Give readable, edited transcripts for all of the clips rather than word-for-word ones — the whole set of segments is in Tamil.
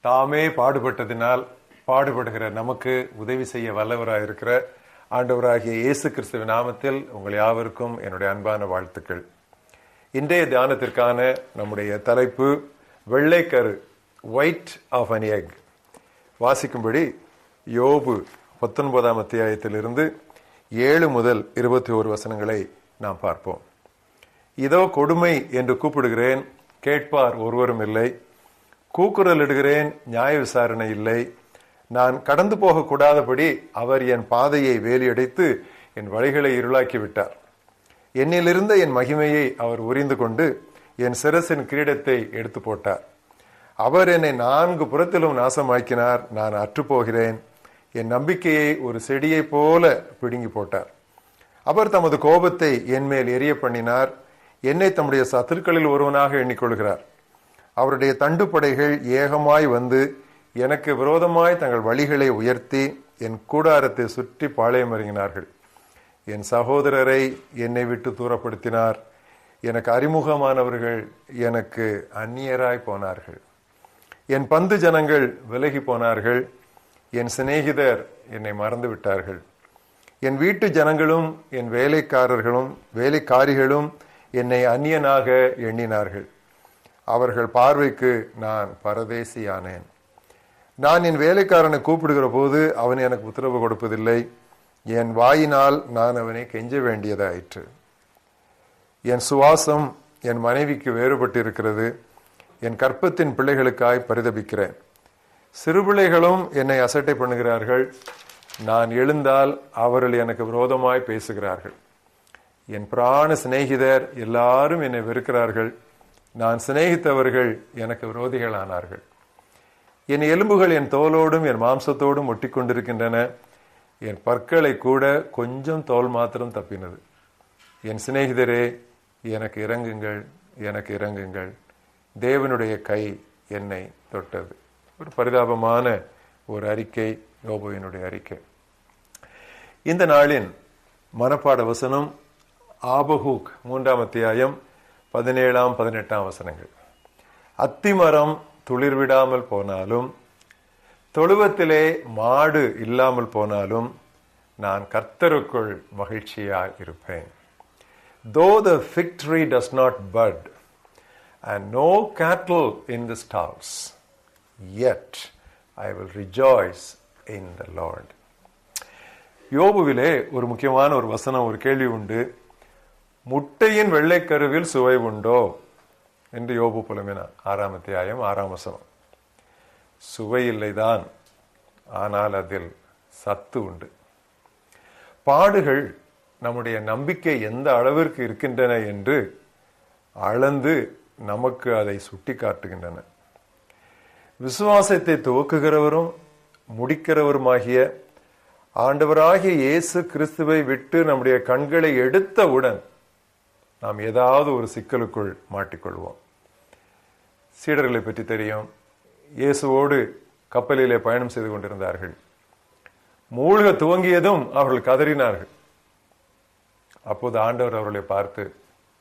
தாமே பாடுபட்டதினால் பாடுபடுகிற நமக்கு உதவி செய்ய வல்லவராயிருக்கிற ஆண்டவராகிய இயேசு கிறிஸ்துவின் நாமத்தில் உங்கள் யாவருக்கும் என்னுடைய அன்பான வாழ்த்துக்கள். இன்றைய தியானத்திற்கான நம்முடைய தலைப்பு வெள்ளைக்கரு, ஒயிட் ஆஃப் அன் எக். வாசிக்கும்படி யோபு 19ஆம் அத்தியாயத்திலிருந்து 7 முதல் 21 வசனங்களை நாம் பார்ப்போம். இதோ கொடுமை என்று கூப்பிடுகிறேன், கேட்பார் ஒருவரும் இல்லை. கூக்குரல் இடுகிறேன், நியாய விசாரணை இல்லை. நான் கடந்து போகக்கூடாதபடி அவர் என் பாதையை வேலியடைத்து என் வழிகளை இருளாக்கி விட்டார். என்னிலிருந்த என் மகிமையை அவர் உரிந்து கொண்டு என் சிரசின் கிரீடத்தை எடுத்து போட்டார். அவர் என்னை 4 புறத்திலும் நாசமாக்கினார். நான் அற்றுப்போகிறேன். என் நம்பிக்கையை ஒரு செடியை போல பிடுங்கி போட்டார். அவர் தமது கோபத்தை என் மேல் எரிய பண்ணினார். என்னை தம்முடைய சத்துருக்களில் ஒருவனாக எண்ணிக்கொள்கிறார். அவருடைய தண்டுப்படைகள் ஏகமாய் வந்து எனக்கு விரோதமாய் தங்கள் வழிகளை உயர்த்தி என் கூடாரத்தை சுற்றி பாளையம் இறங்கினார்கள். என் சகோதரரை என்னை விட்டு தூரப்படுத்தினார். எனக்கு அறிமுகமானவர்கள் எனக்கு அந்நியராய் போனார்கள். என் பந்து ஜனங்கள் விலகி போனார்கள். என் சிநேகிதர் என்னை மறந்து விட்டார்கள். என் வீட்டு ஜனங்களும் என் வேலைக்காரிகளும் என்னை அந்நியனாக எண்ணினார்கள். அவர்கள் பார்வைக்கு நான் பரதேசியானேன். நான் என் வேலைக்காரனை கூப்பிடுகிற போது அவன் எனக்கு உத்தரவு கொடுப்பதில்லை. என் வாயினால் நான் அவனை கெஞ்ச வேண்டியதாயிற்று. என் சுவாசம் என் மனைவிக்கு வேறுபட்டிருக்கிறது. என் கற்பத்தின் பிள்ளைகளுக்காய் பரிதபிக்கிறேன். சிறுபிள்ளைகளும் என்னை அசட்டை பண்ணுகிறார்கள். நான் எழுந்தால் அவர்கள் எனக்கு விரோதமாய் பேசுகிறார்கள். என் பிராண சிநேகிதர் எல்லாரும் என்னை வெறுக்கிறார்கள். நான் சிநேகித்தவர்கள் எனக்கு விரோதிகளானார்கள். என் எலும்புகள் என் தோலோடும் என் மாம்சத்தோடும் ஒட்டி கொண்டிருக்கின்றன. என் பற்களை கூட கொஞ்சம் தோல் மாத்திரம் தப்பினது. என் சிநேகிதரே, எனக்கு இரங்குங்கள், எனக்கு இரங்குங்கள். தேவனுடைய கை என்னை தொட்டது. ஒரு பரிதாபமான ஒரு அறிக்கை, யோபுவினுடைய அறிக்கை. இந்த நாளின் மனப்பாட வசனம் ஆபகூக் 3ஆம் அத்தியாயம் 17ஆம் 18ஆம் வசனங்கள். அத்திமரம் துளிர்விடாமல் போனாலும், தொழுவத்திலே மாடு இல்லாமல் போனாலும் நான் கர்த்தருக்குள் மகிழ்ச்சியாய் இருப்பேன். Though the fig tree does not bud and no cattle in the stalls, yet I will rejoice in the Lord. யோபுவிலே ஒரு முக்கியமான ஒரு வசனம், ஒரு கேள்வி உண்டு. முட்டையின் வெள்ளைக்கருவில் சுவை உண்டோ என்று யோபு புலம்பினார். 6ஆம் அத்தியாயம் 6ஆம் வசனம். சுவை இல்லைதான், ஆனால் அதில் சத்து உண்டு. பாடுகள் நம்முடைய நம்பிக்கை எந்த அளவிற்கு இருக்கின்றன என்று அளந்து நமக்கு அதை சுட்டி காட்டுகின்றன. விசுவாசத்தை துவக்குகிறவரும் முடிக்கிறவருமாகிய ஆண்டவராகிய இயேசு கிறிஸ்துவை விட்டு நம்முடைய கண்களை எடுத்தவுடன் நாம் ஏதாவது ஒரு சிக்கலுக்குள் மாட்டிக்கொள்வோம். சீடர்களை பற்றி தெரியும். இயேசுவோடு கப்பலிலே பயணம் செய்து கொண்டிருந்தார்கள். மூழ்க துவங்கியதும் அவர்கள் கதறினார்கள். அப்போது ஆண்டவர் அவர்களை பார்த்து,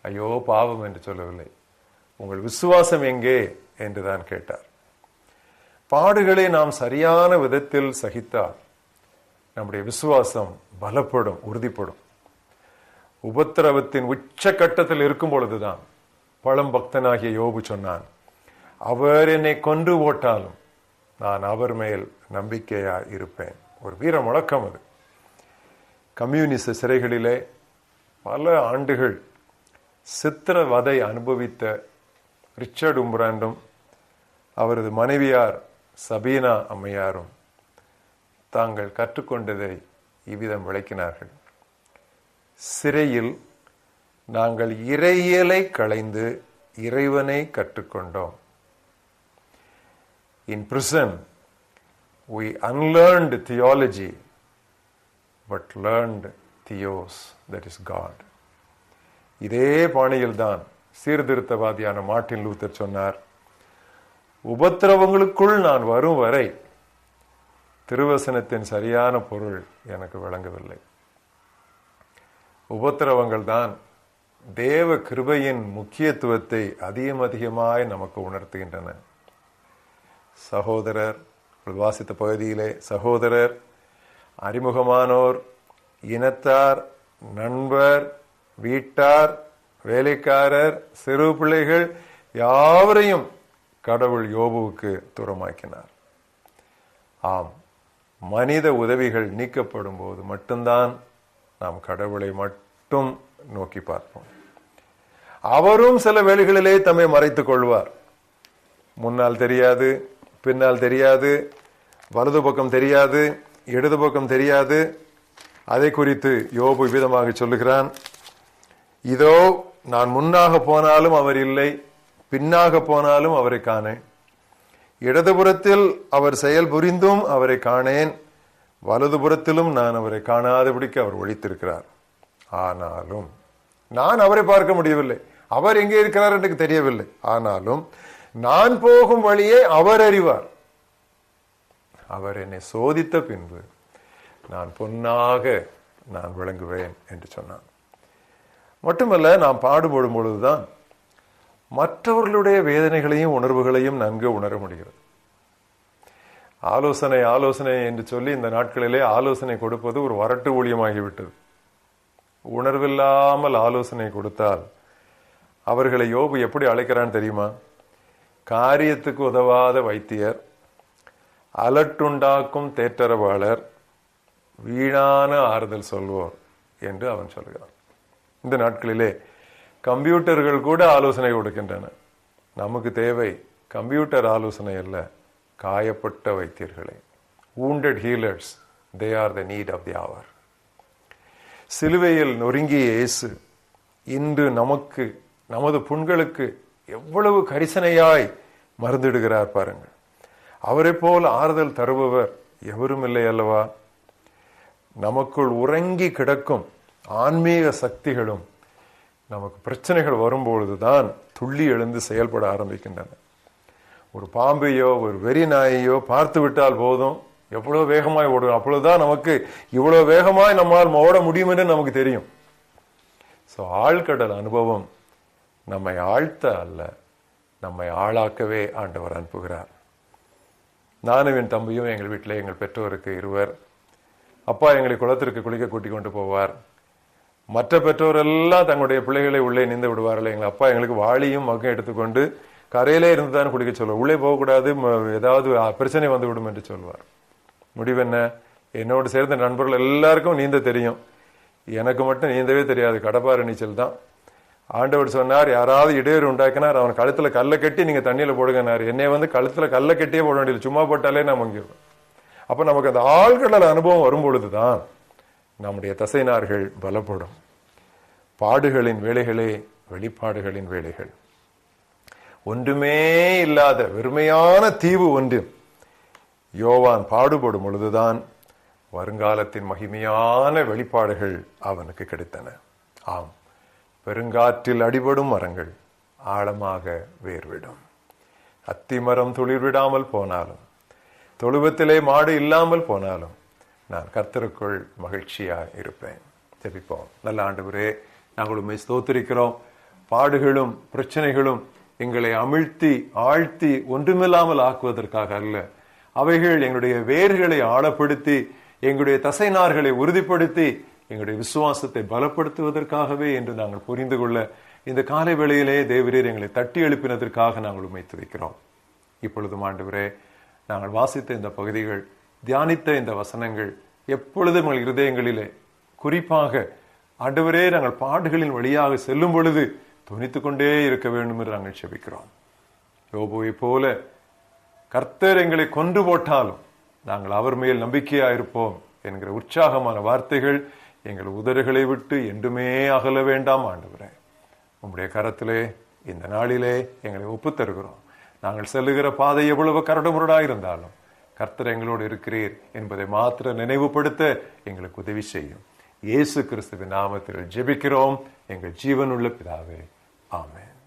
ஐயோ பாவம் என்று சொல்லவில்லை, உங்கள் விசுவாசம் எங்கே என்றுதான் கேட்டார். பாடுகளை நாம் சரியான விதத்தில் சகித்தால் நம்முடைய விசுவாசம் பலப்படும், உறுதிப்படும். உபத்திரவத்தின் உச்சகட்டத்தில் இருக்கும் பொழுதுதான் பழம் பக்தனாகிய யோபு சொன்னான், அவர் என்னை கொன்று போட்டாலும் நான் அவர் மேல் நம்பிக்கையா இருப்பேன். ஒரு வீர முழக்கம் அது. கம்யூனிச சிறைகளிலே பல ஆண்டுகள் சித்திரவதை அனுபவித்த ரிச்சர்ட் உம்ராண்டும் அவரது மனைவியார் சபீனா அம்மையாரும் தாங்கள் கற்றுக்கொண்டதை இவ்விதம் விளக்கினார்கள். சிறையில் நாங்கள் இறையியலை களைந்து இறைவனை கற்றுக்கொண்டோம். In prison we unlearned theology but learned theos, that is God. இதே பாணியில்தான் சீர்திருத்தவாதியான மார்ட்டின் லூத்தர் சொன்னார், உபத்திரவங்களுக்குள் நான் வரும் வரை திருவசனத்தின் சரியான பொருள் எனக்கு விளங்கவில்லை. உபத்திரவங்கள் தான் தேவ கிருபையின் முக்கியத்துவத்தை அதிகமாய் நமக்கு உணர்த்துகின்றன. சகோதரர், வாசித்த பகுதியிலே சகோதரர், அறிமுகமானோர், இனத்தார், நண்பர், வீட்டார், வேலைக்காரர், சிறு பிள்ளைகள் யாவரையும் கடவுள் யோபுவுக்கு தூரமாக்கினார். ஆம், மனித உதவிகள் நீக்கப்படும் போது மட்டும்தான் நாம் கடவுளை மட்டும் நோக்கி பார்ப்போம். அவரும் சில வேளைகளிலே தம்மை மறைத்துக் கொள்வார். முன்னால் தெரியாது, பின்னால் தெரியாது, வலது பக்கம் தெரியாது, இடது பக்கம் தெரியாது. அதை குறித்து யோபு விதமாக சொல்லுகிறான், இதோ நான் முன்னாக போனாலும் அவர் இல்லை, பின்னாக போனாலும் அவரை காணேன். இடதுபுறத்தில் அவர் செயல் புரிந்தும் அவரை காணேன், வலதுபுறத்திலும் நான் அவரை காணாதபடிக்கு அவர் ஒழித்திருக்கிறார். ஆனாலும் நான் அவரை பார்க்க முடியவில்லை, அவர் எங்கே இருக்கிறார் என்று தெரியவில்லை. ஆனாலும் நான் போகும் வழியை அவர் அறிவார். அவர் என்னை சோதித்த பின்பு நான் பொன்னாக நான் விளங்குவேன் என்று சொன்னான். மட்டுமல்ல, நாம் பாடுபடும் பொழுதுதான் மற்றவர்களுடைய வேதனைகளையும் உணர்வுகளையும் நன்கு உணர முடிகிறது. ஆலோசனை ஆலோசனை என்று சொல்லி இந்த நாட்களிலே ஆலோசனை கொடுப்பது ஒரு வரட்டு ஊழியமாகிவிட்டது. உணர்வில்லாமல் ஆலோசனை கொடுத்தால் அவர்களை யோபு எப்படி அழைக்கிறான்னு தெரியுமா? காரியத்துக்கு உதவாத வைத்தியர், அலட்டுண்டாக்கும் தேற்றரவாளர், வீணான ஆறுதல் சொல்வோர் என்று அவன் சொல்கிறான். இந்த நாட்களிலே கம்ப்யூட்டர்கள் கூட ஆலோசனை கொடுக்கின்றன. நமக்கு தேவை கம்ப்யூட்டர் ஆலோசனை அல்ல, காயப்பட்ட வைத்தியர்களே. wounded healers, they are the need of the hour. சிலுவையில் நொறுங்கிய இயேசு இன்று நமக்கு, நமது புண்களுக்கு எவ்வளவு கரிசனையாய் மருந்திடுகிறார் பாருங்கள். அவரை போல் ஆறுதல் தருபவர் எவரும் இல்லை அல்லவா? நமக்குள் உறங்கி கிடக்கும் ஆன்மீக சக்திகளும் நமக்கு பிரச்சனைகள் வரும்பொழுதுதான் துள்ளி எழுந்து செயல்பட ஆரம்பிக்கின்றன. ஒரு பாம்பையோ ஒரு வெறி நாயையோ பார்த்து விட்டால் போதும், எவ்வளவு வேகமாய் ஓடும். அப்பொழுதுதான் நமக்கு இவ்வளவு வேகமாய் நம்மால் ஓட முடியும் என்று நமக்கு தெரியும். ஸோ ஆழ்கடல் அனுபவம் நம்மை ஆழ்த்த அல்ல, நம்மை ஆளாக்கவே ஆண்டவர் அனுப்புகிறார். நானும் என் தம்பியும் எங்கள் வீட்டில் எங்கள் பெற்றோருக்கு இருவர். அப்பா எங்களை குளத்திற்கு குளிக்க கூட்டிக் கொண்டு போவார். மற்ற பெற்றோர் எல்லாம் தங்களுடைய பிள்ளைகளை உள்ளே நீந்து விடுவார்கள். எங்கள் அப்பா எங்களுக்கு வாளியும் மகம் எடுத்துக்கொண்டு கரையிலே இருந்து தான் குளிக்க சொல்லுவார். உள்ளே போகக்கூடாது, ஏதாவது பிரச்சனை வந்து விடும் என்று சொல்வார். முடிவென்ன? என்னோடு சேர்ந்த நண்பர்கள் எல்லாருக்கும் நீந்த தெரியும், எனக்கு மட்டும் நீந்தவே தெரியாது. கடப்பாறை நீச்சல் தான். ஆண்டவர் சொன்னார், யாராவது இடையூறு உண்டாக்கினார் அவன் கழுத்துல கல்லை கட்டி நீங்க தண்ணியில போடுங்கன்னாரு. என்னை வந்து கழுத்துல கல்லை கட்டியே போட வேண்டியது, சும்மா போட்டாலே நான் மங்கிடுவேன். அப்ப நமக்கு அந்த ஆழ்கடல் அனுபவம் வரும் பொழுதுதான் நம்முடைய தசைநார்கள் பலப்படும். பாடுகளின் வேலைகளே வெளிப்பாடுகளின் வேலைகள். ஒன்றுமே இல்லாத வெறுமையான தீவு ஒன்று யோவான் பாடுபடும் பொழுதுதான் வருங்காலத்தின் மகிமையான வெளிப்பாடுகள் அவனுக்கு கிடைத்தன. ஆம், பெருங்காற்றில் அடிபடும் மரங்கள் ஆழமாக வேர்விடும். அத்திமரம் துளிர் விடாமல் போனாலும், தொழுவத்திலே மாடு இல்லாமல் போனாலும் நான் கர்த்தருக்குள் மகிழ்ச்சியா இருப்பேன். ஜெபிப்போம். நல்ல ஆண்டவரே, நாங்கள் உம்மை ஸ்தோத்திரிக்கிறோம். பாடுகளும் பிரச்சனைகளும் எங்களை அமிழ்த்தி ஆழ்த்தி ஒன்றுமில்லாமல் ஆக்குவதற்காக அல்ல, அவைகள் எங்களுடைய வேர்களை ஆழப்படுத்தி எங்களுடைய தசைநார்களை உறுதிப்படுத்தி எங்களுடைய விசுவாசத்தை பலப்படுத்துவதற்காகவே என்று நாங்கள் புரிந்து கொள்ள இந்த காலை வேளையிலே தேவரீர் எங்களை தட்டி எழுப்பினதற்காக நாங்கள் உம்மை துதிக்கிறோம். இப்பொழுதும் ஆண்டவரே, நாங்கள் வாசித்த இந்த பகுதிகள், தியானித்த இந்த வசனங்கள் எப்பொழுதும் எங்கள் இருதயங்களிலே, குறிப்பாக ஆண்டவரே நாங்கள் பாடுகளின் வழியாக செல்லும் பொழுது துணித்துக் கொண்டே இருக்க வேண்டும் என்று நாங்கள் செபிக்கிறோம். யோபுவை போல கர்த்தர் எங்களை கொன்று போட்டாலும் நாங்கள் அவர் மேல் நம்பிக்கையா இருப்போம் என்கிற உற்சாகமான வார்த்தைகள் எங்கள் உதடுகளை விட்டு என்றுமே அகல வேண்டாம். ஆண்டவரே, உம்முடைய கரத்திலே இந்த நாளிலே எங்களை ஒப்புத் தருகிறோம். நாங்கள் செல்லுகிற பாதை எவ்வளவு கரடுமுரடாக இருந்தாலும் கர்த்தர் எங்களோடு இருக்கிறீர் என்பதை மாத்திர நினைவுபடுத்த எங்களுக்கு உதவி செய்யும். இயேசு கிறிஸ்துவின் நாமத்தில் ஜெபிக்கிறோம் எங்கள் ஜீவனுள்ள பிதாவே, ஆமென்.